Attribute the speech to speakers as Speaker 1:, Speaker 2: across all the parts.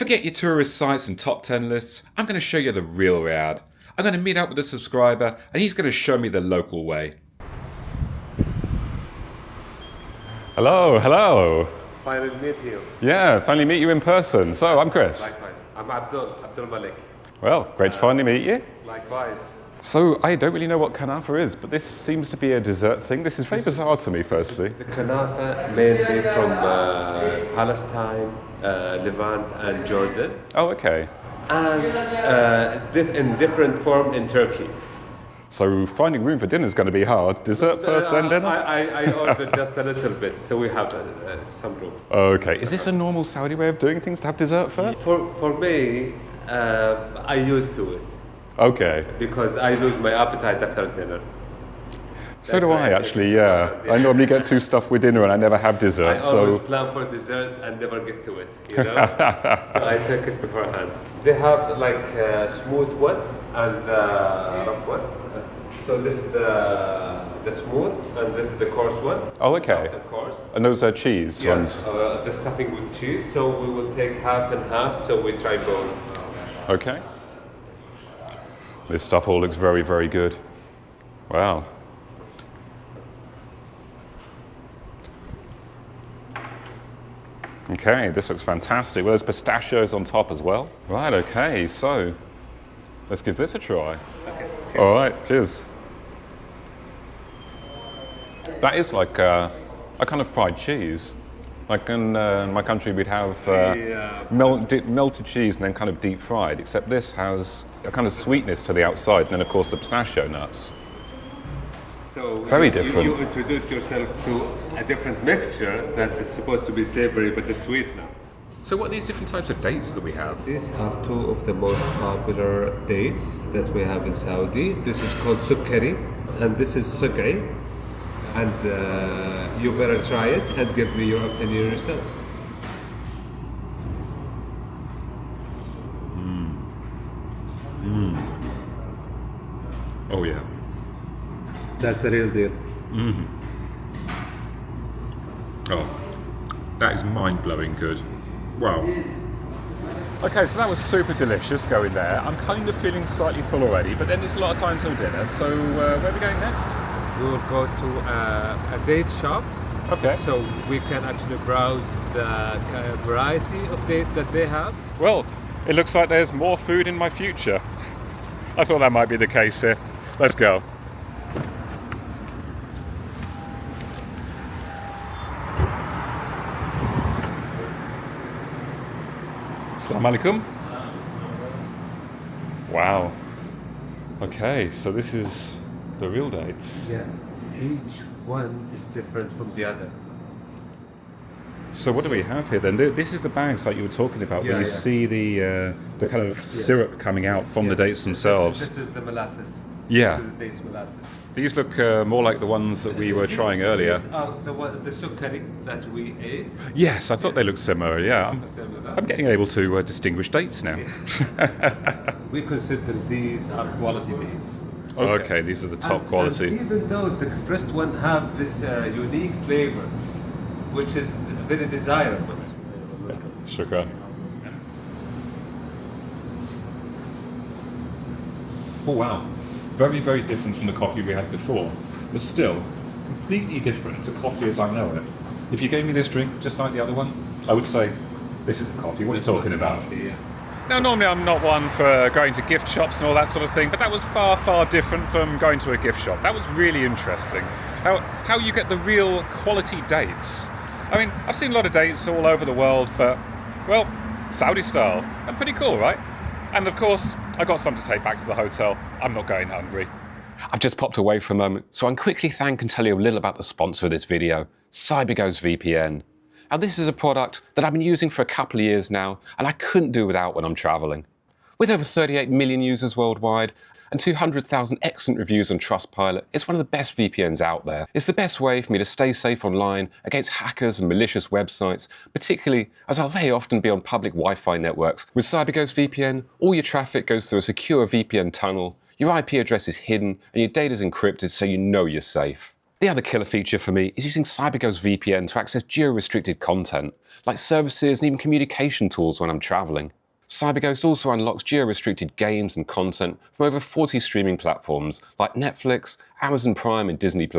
Speaker 1: Forget your tourist sites and top 10 lists. I'm going to show you the real Riyadh. I'm going to meet up with a subscriber and he's going to show me the local way. Hello, hello.
Speaker 2: Finally meet you.
Speaker 1: Yeah, finally meet you in person. So, I'm Chris.
Speaker 2: Likewise. I'm Abdul Malik.
Speaker 1: Well, great to finally meet you.
Speaker 2: Likewise.
Speaker 1: So, I don't really know what Katha is, but this seems to be a dessert thing. This is very bizarre to me, firstly.
Speaker 2: The Katha mainly from Palestine, Levant and Jordan.
Speaker 1: Oh, okay.
Speaker 2: And in different form in Turkey.
Speaker 1: So finding room for dinner is going to be hard. Dessert first, then dinner?
Speaker 2: I ordered just a little bit, so we have some room.
Speaker 1: Okay. Is this a normal Saudi way of doing things, to have dessert first?
Speaker 2: For me, I used to it.
Speaker 1: Okay.
Speaker 2: Because I lose my appetite after dinner.
Speaker 1: So do I, actually, yeah. I normally get too stuffed with dinner and I never have dessert.
Speaker 2: I always plan for dessert and never get to it, you know? So I take it beforehand. They have like a smooth one and a rough one. So this is the smooth and this is the coarse one.
Speaker 1: Oh, okay.
Speaker 2: Coarse.
Speaker 1: And those are cheese ones?
Speaker 2: The stuffing with cheese. So we will take half and half, so we try both.
Speaker 1: Okay. This stuff all looks very, very good. Wow. Okay, this looks fantastic. Well, there's pistachios on top as well. Right, okay, so let's give this a try.
Speaker 2: Okay.
Speaker 1: All right, cheers. That is like a kind of fried cheese. Like in my country, we'd have melted cheese and then kind of deep fried, except this has a kind of sweetness to the outside, and then of course the pistachio nuts.
Speaker 2: So
Speaker 1: very different.
Speaker 2: You introduce yourself to a different mixture that it's supposed to be savory, but it's sweet now.
Speaker 1: So what are these different types of dates that we have?
Speaker 2: These are two of the most popular dates that we have in Saudi. This is called sukkari, and this is sukri. And you better try it and give me your opinion yourself.
Speaker 1: Oh yeah.
Speaker 2: That's the real deal.
Speaker 1: Oh, that is mind-blowing good. Wow. Okay, so that was super delicious going there. I'm kind of feeling slightly full already, but then it's a lot of time till dinner. So where are we going next?
Speaker 2: We will go to a date shop.
Speaker 1: Okay.
Speaker 2: So we can actually browse the variety of dates that they have.
Speaker 1: Well, it looks like there's more food in my future. I thought that might be the case here. Let's go. Assalamu alaikum. Wow. Okay, so this is the real dates.
Speaker 2: Yeah. Each one is different from the other.
Speaker 1: So what do we have here then? This is the bags like you were talking about, where you see the kind of syrup coming out from the dates themselves.
Speaker 2: This is the molasses.
Speaker 1: Yeah.
Speaker 2: This is the dates molasses.
Speaker 1: These look more like the ones that we were trying earlier.
Speaker 2: These are the sukkari that we ate.
Speaker 1: Yes, I thought they looked similar, yeah. I'm getting able to distinguish dates now.
Speaker 2: We consider these are quality dates.
Speaker 1: Okay, these are the top quality.
Speaker 2: And even those, the compressed one, have this unique flavor, which is very desirable.
Speaker 1: Shukran. Oh wow, very, very different from the coffee we had before, but still completely different to coffee as I know it. If you gave me this drink just like the other one, I would say, this is coffee, what are you talking about? Now, normally I'm not one for going to gift shops and all that sort of thing, but that was far, far different from going to a gift shop. That was really interesting. How you get the real quality dates. I mean, I've seen a lot of dates all over the world, but, well, Saudi style. And pretty cool, right? And of course, I got some to take back to the hotel. I'm not going hungry. I've just popped away for a moment, so I can quickly thank and tell you a little about the sponsor of this video, CyberGhost VPN. Now, this is a product that I've been using for a couple of years now, and I couldn't do without when I'm traveling. With over 38 million users worldwide and 200,000 excellent reviews on Trustpilot, it's one of the best VPNs out there. It's the best way for me to stay safe online against hackers and malicious websites, particularly as I'll very often be on public Wi-Fi networks. With CyberGhost VPN, all your traffic goes through a secure VPN tunnel, your IP address is hidden, and your data is encrypted so you know you're safe.
Speaker 3: The other killer feature for me is using CyberGhost VPN to access geo-restricted content, like services and even communication tools when I'm travelling. CyberGhost also unlocks geo-restricted games and content from over 40 streaming platforms like Netflix, Amazon Prime and Disney+.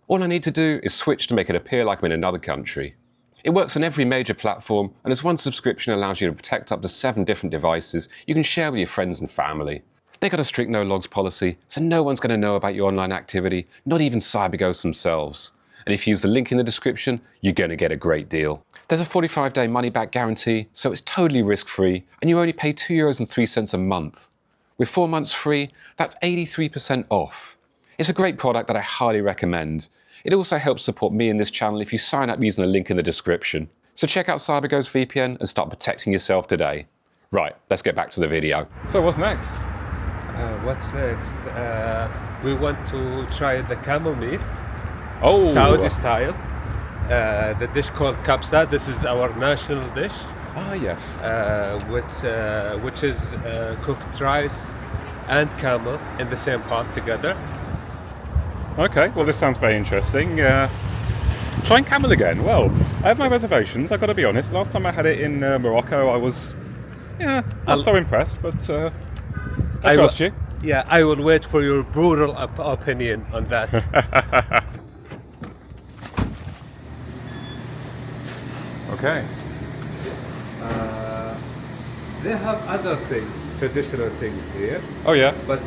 Speaker 3: All I need to do is switch to make it appear like I'm in another country. It works on every major platform, and as one subscription allows you to protect up to 7 different devices you can share with your friends and family. They got a strict no logs policy, so no one's going to know about your online activity, not even CyberGhosts themselves. And if you use the link in the description, you're going to get a great deal. There's a 45-day money-back guarantee, so it's totally risk-free, and you only pay €2.03 a month. With 4 months free, that's 83% off. It's a great product that I highly recommend. It also helps support me and this channel if you sign up using the link in the description. So check out CyberGhost VPN and start protecting yourself today. Right, let's get back to the video.
Speaker 1: So what's next?
Speaker 2: What's next? We want to try the camel meat,
Speaker 1: Oh,
Speaker 2: Saudi style. The dish called Katha. This is our national dish,
Speaker 1: ah yes.
Speaker 2: which is cooked rice and camel in the same pot together.
Speaker 1: Okay, well this sounds very interesting. Trying camel again. Well, I have my reservations, I've got to be honest. Last time I had it in Morocco I was, not so impressed, but I trust you.
Speaker 2: Yeah, I will wait for your brutal opinion on that.
Speaker 1: Okay.
Speaker 2: They have other things, traditional things here,
Speaker 1: Oh yeah?
Speaker 2: but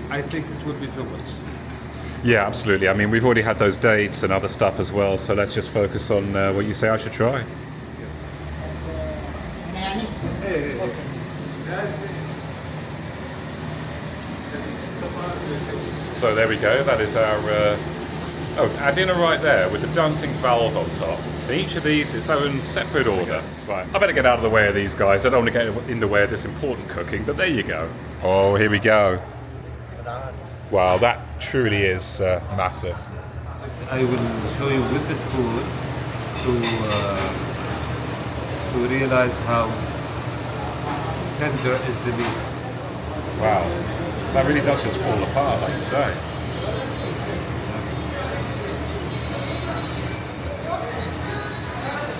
Speaker 2: I think it would be too much.
Speaker 1: Yeah, absolutely. I mean, we've already had those dates and other stuff as well, so let's just focus on what you say I should try. So there we go, that is our dinner right there with the dancing valve on top. And each of these is its own separate order. Right, I better get out of the way of these guys. I don't want to get in the way of this important cooking, but there you go. Oh, here we go. Wow, that truly is massive.
Speaker 2: I will show you with the spoon to realize how tender is the meat.
Speaker 1: Wow, that really does just fall apart, like you say.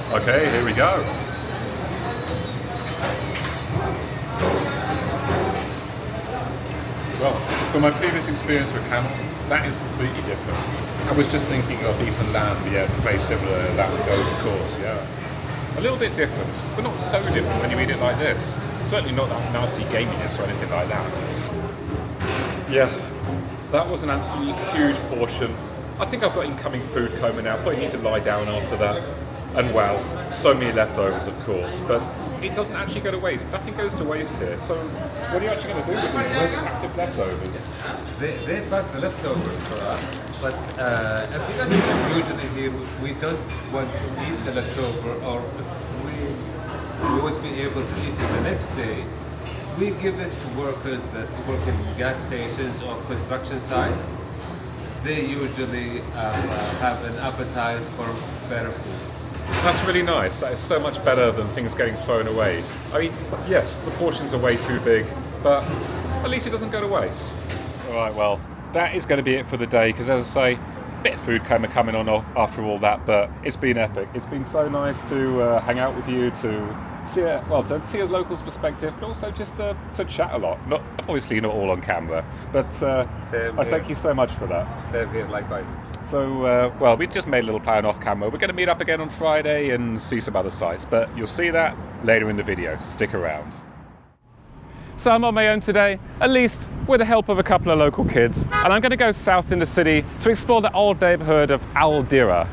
Speaker 1: Okay, here we go. Well, from my previous experience with camel, that is completely different. I was just thinking of beef and lamb, yeah, very similar, that goes of course, yeah. A little bit different, but not so different when you eat it like this. Certainly not that nasty gaminess or anything like that. Yeah, that was an absolutely huge portion. I think I've got incoming food coma now, probably need to lie down after that. And wow, so many leftovers of course, but it doesn't actually go to waste. Nothing goes to waste here. So what are you actually going to do with these massive leftovers?
Speaker 2: They pack the leftovers for us, but usually here we don't want to eat the leftover, or if we won't be able to eat it the next day. We give it to workers that work in gas stations or construction sites. They usually have an appetite for better food.
Speaker 1: That's really nice. That is so much better than things getting thrown away. I mean, yes, the portions are way too big, but at least it doesn't go to waste. All right, well, that is going to be it for the day, because as I say, a bit of food coma coming on after all that, but it's been epic. It's been so nice to hang out with you, to see a local's perspective, but also just to chat a lot. Not obviously not all on camera, but I thank you so much for that.
Speaker 2: Same here, likewise.
Speaker 1: So, well, we just made a little plan off camera. We're going to meet up again on Friday and see some other sites, but you'll see that later in the video. Stick around. So I'm on my own today, at least with the help of a couple of local kids, and I'm going to go south in the city to explore the old neighbourhood of Al Dira.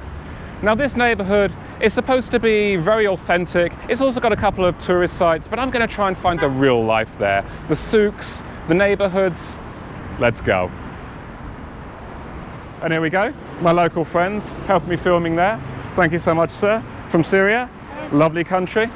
Speaker 1: Now this neighbourhood is supposed to be very authentic. It's also got a couple of tourist sites, but I'm going to try and find the real life there. The souks, the neighbourhoods. Let's go. And here we go, my local friends helped me filming there. Thank you so much, sir. From Syria, lovely country.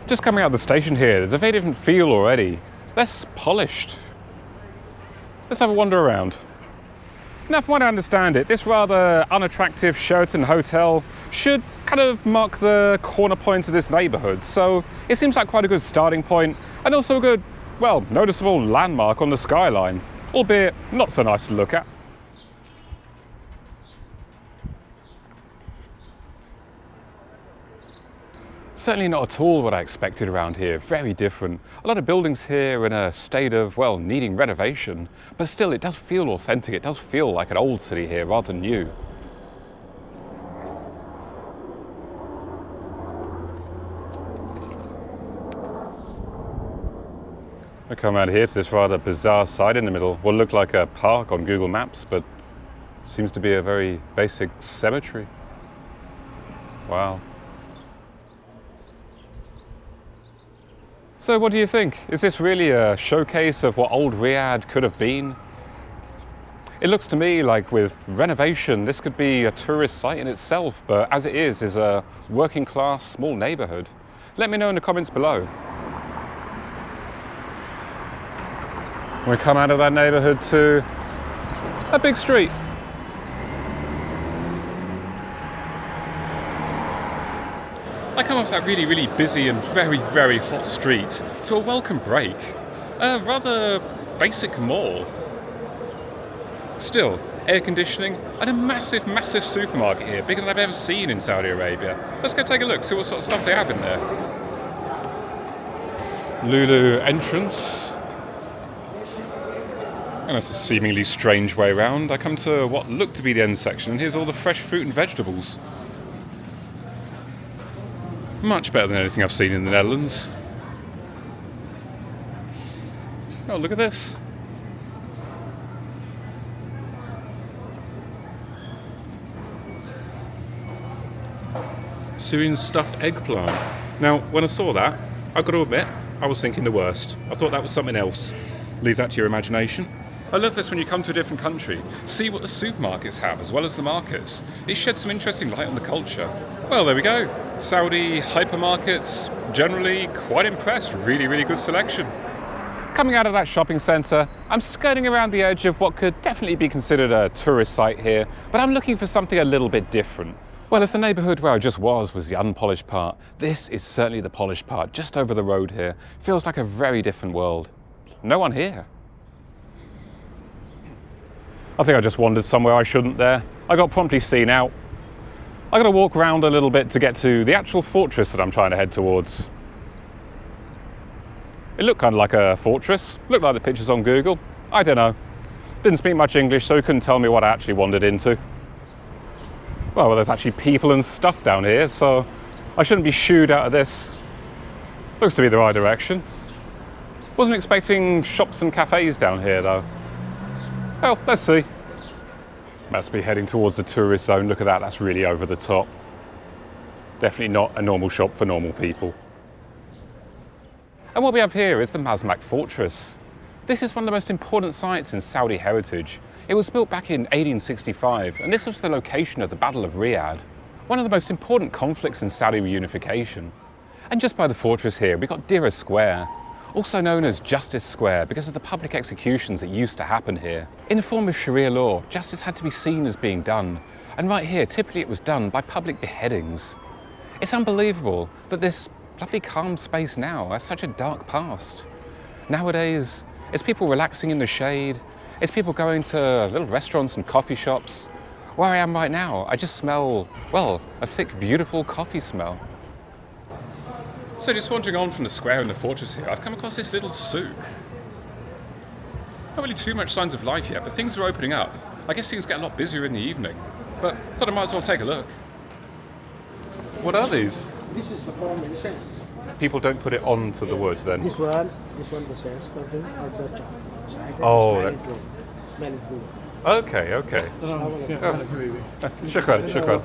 Speaker 1: Just coming out of the station here, there's a very different feel already. Less polished. Let's have a wander around.
Speaker 3: Now, from what I understand it, this rather unattractive Sheraton hotel should kind of mark the corner point of this neighbourhood, so it seems like quite a good starting point, and also a good, well, noticeable landmark on the skyline, albeit not so nice to look at. Certainly not at all what I expected around here, very different. A lot of buildings here are in a state of, well, needing renovation, but still it does feel authentic, it does feel like an old city here rather than new. I come out here to this rather bizarre site in the middle, what looked like a park on Google Maps, but seems to be a very basic cemetery. Wow. So what do you think? Is this really a showcase of what old Riyadh could have been? It looks to me like with renovation, this could be a tourist site in itself, but as it is a working class small neighborhood. Let me know in the comments below. We come out of that neighborhood to a big street. I come off that really, really busy and very, very hot street to a welcome break. A rather basic mall. Still, air conditioning and a massive, massive supermarket here, bigger than I've ever seen in Saudi Arabia. Let's go take a look, see what sort of stuff they have in there. Lulu entrance. And that's a seemingly strange way around. I come to what looked to be the end section, and here's all the fresh fruit and vegetables. Much better than anything I've seen in the Netherlands. Oh, look at this. Syrian stuffed eggplant. Now, when I saw that, I've got to admit, I was thinking the worst. I thought that was something else. Leave that to your imagination. I love this when you come to a different country. See what the supermarkets have as well as the markets. It sheds some interesting light on the culture. Well, there we go. Saudi hypermarkets, generally quite impressed. Really, really good selection. Coming out of that shopping centre, I'm skirting around the edge of what could definitely be considered a tourist site here, but I'm looking for something a little bit different. Well, if the neighbourhood where I just was the unpolished part, this is certainly the polished part, just over the road here. Feels like a very different world. No one here. I think I just wandered somewhere I shouldn't there. I got promptly seen out. I got to walk around a little bit to get to the actual fortress that I'm trying to head towards. It looked kind of like a fortress. Looked like the pictures on Google. I don't know. Didn't speak much English, so he couldn't tell me what I actually wandered into. Well, there's actually people and stuff down here, so I shouldn't be shooed out of this. Looks to be the right direction. Wasn't expecting shops and cafes down here, though. Well, let's see. Must be heading towards the tourist zone. Look at that, that's really over the top. Definitely not a normal shop for normal people. And what we have here is the Mazmak Fortress. This is one of the most important sites in Saudi heritage. It was built back in 1865, and this was the location of the Battle of Riyadh, one of the most important conflicts in Saudi reunification. And just by the fortress here, we've got Dira Square, also known as Justice Square because of the public executions that used to happen here. In the form of Sharia law, justice had to be seen as being done, and right here, typically it was done by public beheadings. It's unbelievable that this lovely calm space now has such a dark past. Nowadays, it's people relaxing in the shade, it's people going to little restaurants and coffee shops. Where I am right now, I just smell, well, a thick, beautiful coffee smell. So just wandering on from the square and the fortress here, I've come across this little souk. Not really too much signs of life yet, but things are opening up. I guess things get a lot busier in the evening, but thought I might as well take a look. What are these?
Speaker 4: This is the form incense.
Speaker 3: People don't put it onto the wood then?
Speaker 4: This one the sense nothing or the chocolate outside.
Speaker 3: Oh,
Speaker 4: Smell it good.
Speaker 3: Okay, okay. Shukran, shukran.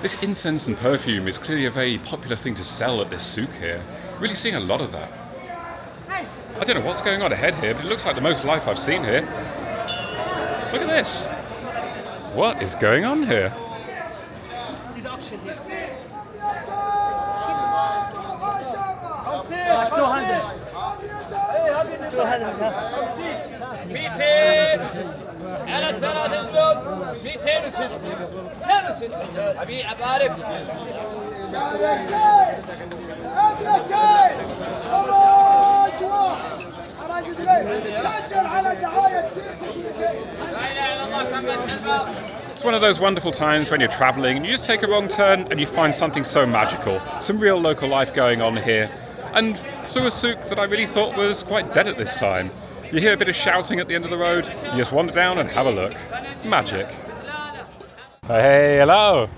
Speaker 3: This incense and perfume is clearly a very popular thing to sell at this souk here. Really seeing a lot of that. I don't know what's going on ahead here, but it looks like the most life I've seen here. Look at this. What is going on here?
Speaker 5: على 3 زلوم 260 ابي ابارك
Speaker 6: سجل على دعاية
Speaker 1: It's one of those wonderful times when you're travelling and you just take a wrong turn and you find something so magical, some real local life going on here, and through a souk that I really thought was quite dead at this time. You hear a bit of shouting at the end of the road, you just wander down and have a look. Magic. Hey, hello.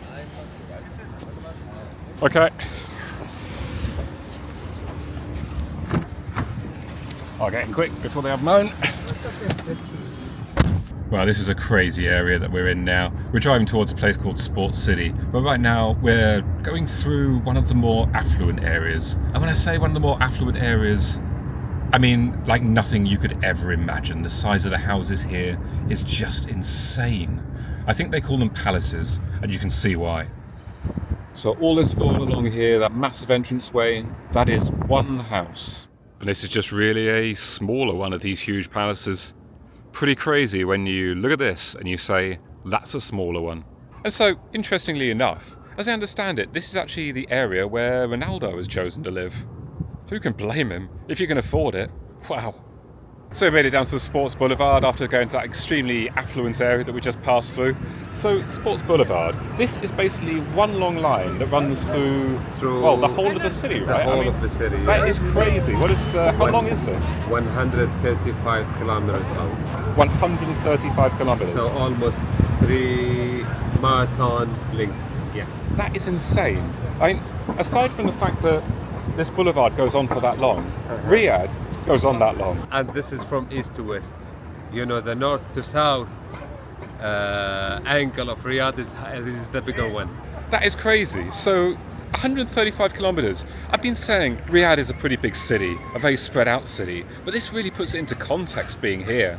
Speaker 1: Okay. I'll get in quick before they have moan. Well, this is a crazy area that we're in now. We're driving towards a place called Sports City, but right now we're going through one of the more affluent areas. And when I say one of the more affluent areas, I mean like nothing you could ever imagine. The size of the houses here is just insane. I think they call them palaces, and you can see why. So all this wall along here, that massive entranceway, that is one house. And this is just really a smaller one of these huge palaces. Pretty crazy when you look at this and you say, that's a smaller one. And so, interestingly enough, as I understand it, this is actually the area where Ronaldo has chosen to live. Who can blame him if you can afford it? Wow. So we made it down to the Sports Boulevard after going to that extremely affluent area that we just passed through. So Sports Boulevard, this is basically one long line that runs through well, the whole of the city, right?
Speaker 2: The whole of the city, yeah.
Speaker 1: That is crazy. What is? How long is this?
Speaker 2: 135 kilometers long.
Speaker 1: 135 kilometers.
Speaker 2: So almost 3 marathon length. Yeah.
Speaker 1: That is insane. I mean, aside from the fact that this boulevard goes on for that long, Riyadh goes on that long.
Speaker 2: And this is from east to west. You know, the north to south angle of Riyadh is the bigger one.
Speaker 1: That is crazy. So 135 kilometers. I've been saying Riyadh is a pretty big city, a very spread out city, but this really puts it into context being here.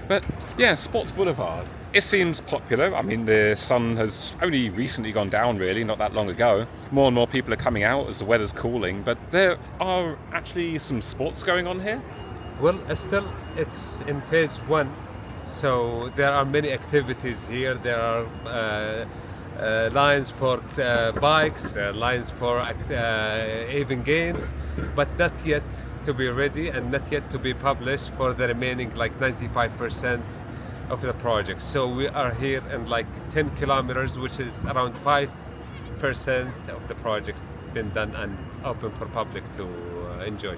Speaker 1: But yeah, Sports Boulevard, it seems popular. I mean, the sun has only recently gone down, really, not that long ago. More and more people are coming out as the weather's cooling, but there are actually some sports going on here.
Speaker 2: Well, still, it's in phase 1, so there are many activities here. There are lines for bikes, lines for even games, but not yet to be ready and not yet to be published for the remaining like 95% of the project. So we are here in like 10 kilometers, which is around 5% of the project's been done and open for public to enjoy.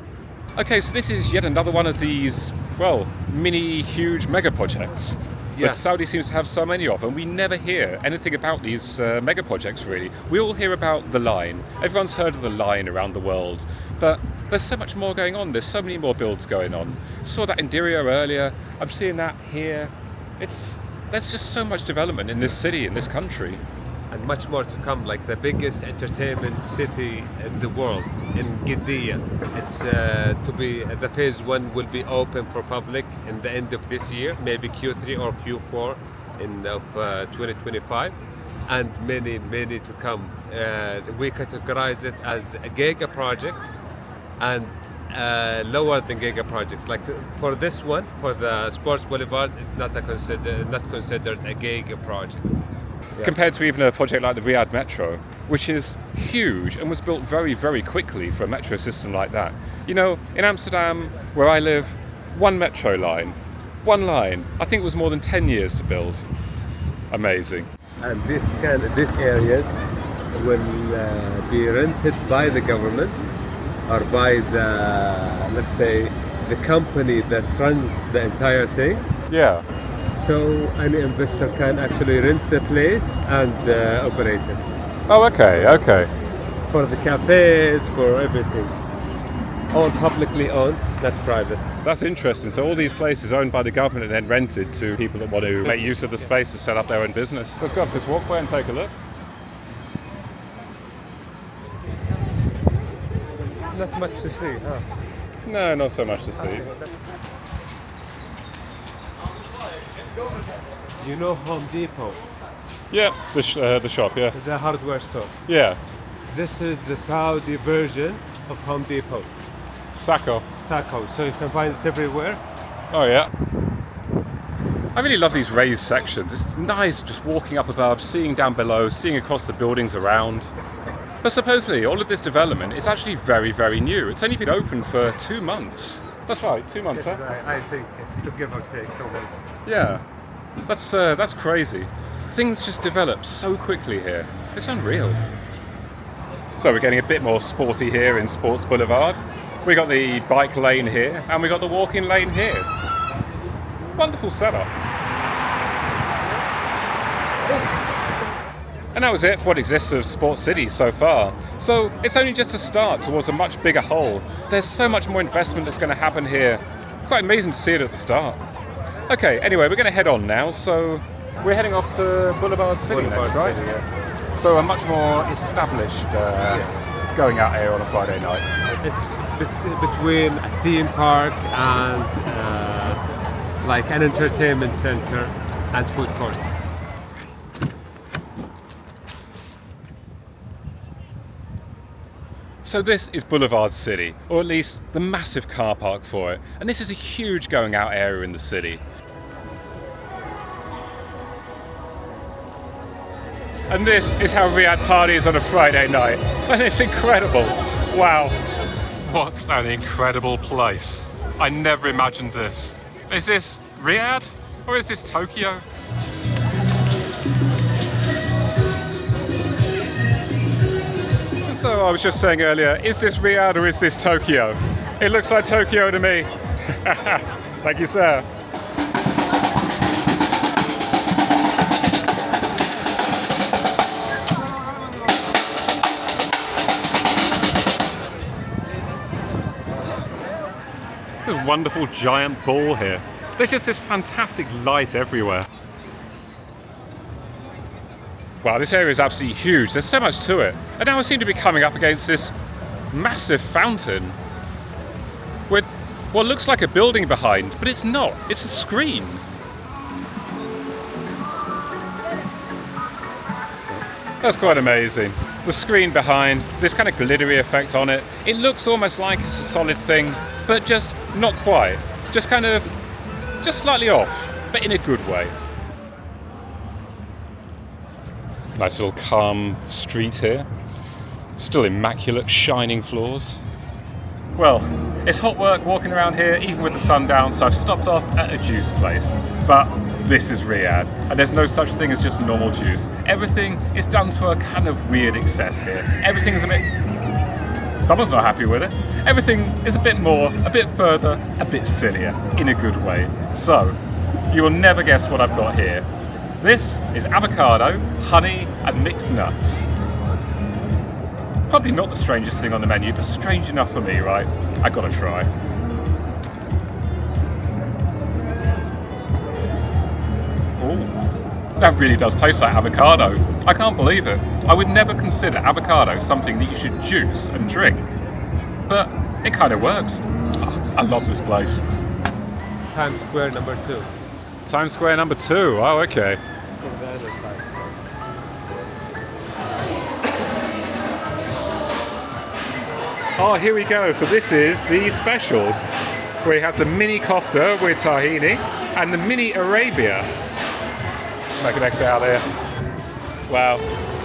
Speaker 1: Okay, so this is yet another one of these, well, mini, huge mega projects.
Speaker 2: Yeah.
Speaker 1: But Saudi seems to have so many of them. We never hear anything about these mega projects, really. We all hear about the line. Everyone's heard of the line around the world. But there's so much more going on. There's so many more builds going on. Saw that in Diriyah earlier. I'm seeing that here. There's just so much development in this city, in this country.
Speaker 2: And much more to come, like the biggest entertainment city in the world, in Qiddiya. It's the phase 1 will be open for public in the end of this year, maybe Q3 or Q4 of 2025, and many to come. We categorize it as giga projects and lower than giga projects. Like for this one, for the Sports Boulevard, it's not considered a giga project. Yeah.
Speaker 1: Compared to even a project like the Riyadh Metro, which is huge and was built very, very quickly for a metro system like that. You know, in Amsterdam, where I live, one metro line, I think it was more than 10 years to build. Amazing.
Speaker 2: And these areas will be rented by the government or by the, let's say, the company that runs the entire thing.
Speaker 1: Yeah.
Speaker 2: So any investor can actually rent the place and operate it.
Speaker 1: Oh, okay.
Speaker 2: For the cafes, for everything. All publicly owned, not private.
Speaker 1: That's interesting. So all these places owned by the government and then rented to people that want to make use of the space to set up their own business. Let's go up this walkway and take a look.
Speaker 2: Not much to see, huh?
Speaker 1: No, not so much to see.
Speaker 2: You know Home Depot?
Speaker 1: Yeah, the shop, yeah.
Speaker 2: The hardware store.
Speaker 1: Yeah.
Speaker 2: This is the Saudi version of Home Depot.
Speaker 1: Sacco.
Speaker 2: obstacles, so you can find it everywhere.
Speaker 1: Oh yeah. I really love these raised sections. It's nice just walking up above, seeing down below, seeing across the buildings around. But supposedly all of this development is actually very, very new. It's only been open for 2 months. That's right, 2 months, huh?
Speaker 2: I think it's to give or take almost.
Speaker 1: Yeah, that's crazy. Things just develop so quickly here. It's unreal. So we're getting a bit more sporty here in Sports Boulevard. We got the bike lane here, and we got the walking lane here. Wonderful setup. And that was it for what exists of Sports City so far. So it's only just a start towards a much bigger whole. There's so much more investment that's going to happen here. Quite amazing to see it at the start. Okay, anyway, we're going to head on now. So we're heading off to Boulevard City next, right?
Speaker 2: City, yeah.
Speaker 1: So a much more established going out here on a Friday night.
Speaker 2: It's between a theme park and like an entertainment center and food courts.
Speaker 1: So this is Boulevard City, or at least the massive car park for it. And this is a huge going out area in the city. And this is how Riyadh parties on a Friday night. And it's incredible. Wow. What an incredible place. I never imagined this. Is this Riyadh or is this Tokyo? So I was just saying earlier, is this Riyadh or is this Tokyo? It looks like Tokyo to me. Thank you, sir. There's a wonderful giant ball here. There's just this fantastic light everywhere. Wow, this area is absolutely huge. There's so much to it. And now I seem to be coming up against this massive fountain with what looks like a building behind, but it's not. It's a screen. That's quite amazing. The screen behind, this kind of glittery effect on it. It looks almost like it's a solid thing, but just not quite. Just slightly off, but in a good way. Nice little calm street here. Still immaculate, shining floors. Well, it's hot work walking around here, even with the sun down, so I've stopped off at a juice place. But this is Riyadh, and there's no such thing as just normal juice. Everything is done to a kind of weird excess here. Everything is a bit... Someone's not happy with it. Everything is a bit more, a bit further, a bit sillier, in a good way. So, you will never guess what I've got here. This is avocado, honey, and mixed nuts. Probably not the strangest thing on the menu, but strange enough for me, right? I gotta try. Ooh, that really does taste like avocado. I can't believe it. I would never consider avocado something that you should juice and drink. But it kind of works. Oh, I love this place.
Speaker 2: Times Square number 2.
Speaker 1: Times Square number 2, oh okay.
Speaker 2: From the other side.
Speaker 1: Oh, here we go. So this is the specials. We have the mini kofta with tahini and the mini Arabia. Make an exit out there. Wow.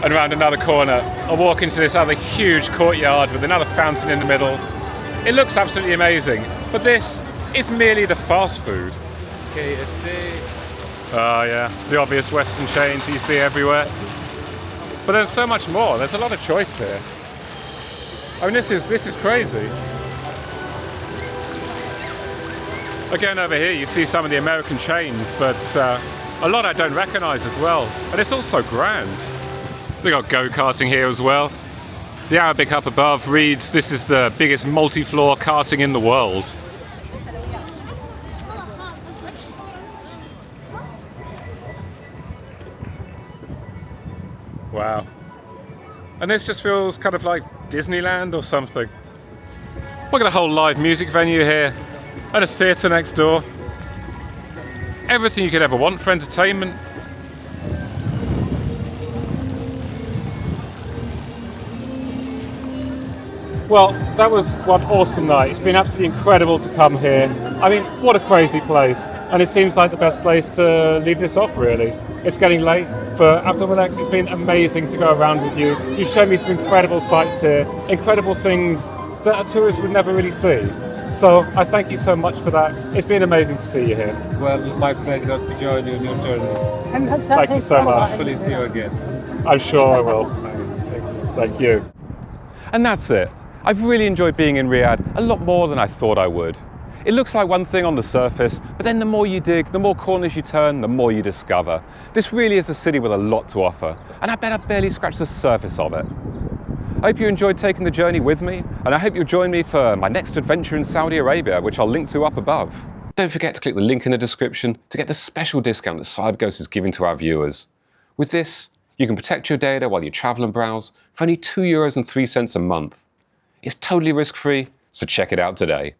Speaker 1: And around another corner, I'll walk into this other huge courtyard with another fountain in the middle. It looks absolutely amazing, but this is merely the fast food.
Speaker 2: KFC.
Speaker 1: Oh yeah, the obvious Western chains you see everywhere. But there's so much more. There's a lot of choice here. I mean, this is crazy. Again, over here you see some of the American chains, but a lot I don't recognise as well. And it's all so grand. We got go-karting here as well. The Arabic up above reads, "This is the biggest multi-floor karting in the world." Wow. And this just feels kind of like Disneyland or something. We've got a whole live music venue here and a theatre next door. Everything you could ever want for entertainment.
Speaker 6: Well, that was one awesome night. It's been absolutely incredible to come here. I mean, what a crazy place. And it seems like the best place to leave this off, really. It's getting late, but Abdulmalek, it's been amazing to go around with you. You've shown me some incredible sights here, incredible things that a tourist would never really see. So I thank you so much for that. It's been amazing to see you here.
Speaker 2: Well, my pleasure to join you in your journey.
Speaker 6: Thank you so much.
Speaker 2: Hopefully see you again.
Speaker 6: I'm sure I will. Thank you.
Speaker 3: And that's it. I've really enjoyed being in Riyadh a lot more than I thought I would. It looks like one thing on the surface, but then the more you dig, the more corners you turn, the more you discover. This really is a city with a lot to offer, and I bet I've barely scratched the surface of it. I hope you enjoyed taking the journey with me, and I hope you'll join me for my next adventure in Saudi Arabia, which I'll link to up above. Don't forget to click the link in the description to get the special discount that CyberGhost is giving to our viewers. With this, you can protect your data while you travel and browse for only €2.03 a month. It's totally risk-free, so check it out today.